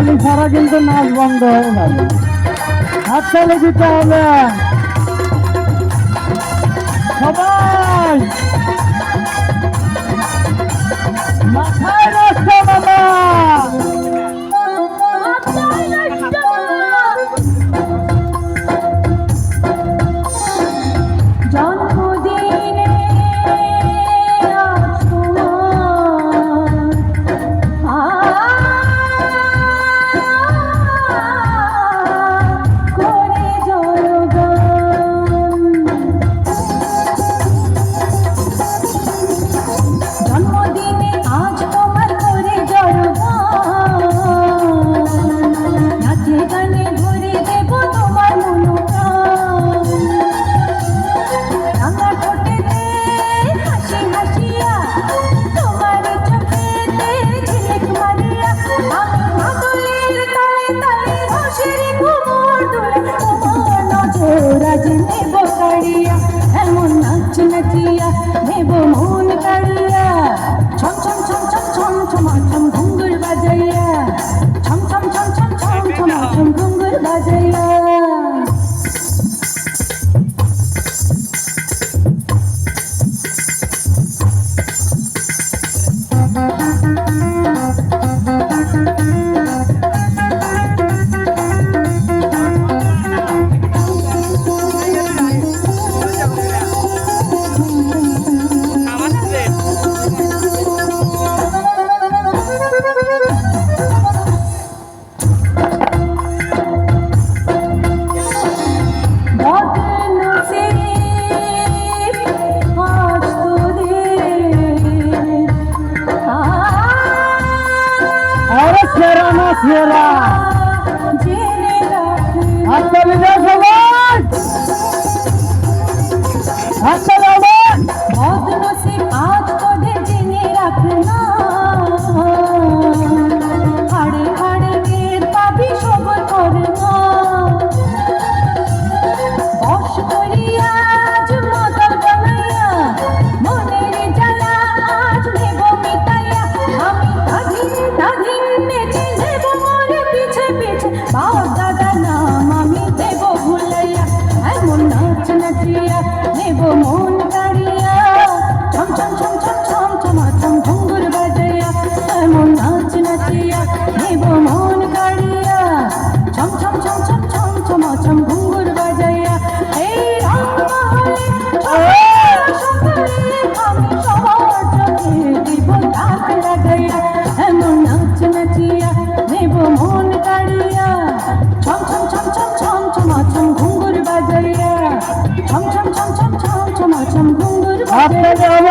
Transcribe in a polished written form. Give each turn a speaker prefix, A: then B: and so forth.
A: হাততালি ছাড়া কিন্তু নাচ বন্ধ হয়ে যাবে। হাততালি দিতে হবে সবাই। মাথায় নষ্ট বাবা, এমন নাচ নাচিয়া নেব মন কাড়িয়া, ছম ছম ছম ছম ছম ছমাছম ঘুঙ্গুর বাজাইয়া, ছম ছম ছম ছম ছম ছমাছম ঘুঙ্গুর বাজাইয়া। সেরা হাততালি দাও সবাই, হাততালি হবে। বদনসিব আজ তোদের জেনে রাখনা, হাড়ে হাড়ে টের পাবি সব করনা। বশ করিয়া আজ মাতাল বানাইয়া, মনের জ্বালা আজ নেব মিটাইয়া। আমি তাধিন তাধিন নেচে নেব মরে পিছে পিছে, বাবা দাদা নাম আমি দেব ভুলাইয়া। এমন নাচ নাচিয়া নেব মন কাড়িয়া, ছম ছম ছম ছম ছম ছমাছম ঘুঙ্গুর বাজাইয়া। এমন নাচ নাচিয়া নেব মন কাড়িয়া, ছম ছম ছম ছম ছম ছমাছম ঘুঙ্গুর বাজাইয়া। এই রংমহলে সকালে আমি সবার চোখে দিব তাক লাগাইয়া। এমন নাচ নাচিয়া নেব মন কাড়িয়া, ছম ছম ছম ছম ছম ছমাছম ঘুঙ্গুর বাজাইয়া, ছম ছম ছম ছম ছম ছমাছম ঘুঙ্গুর বাজাইয়া।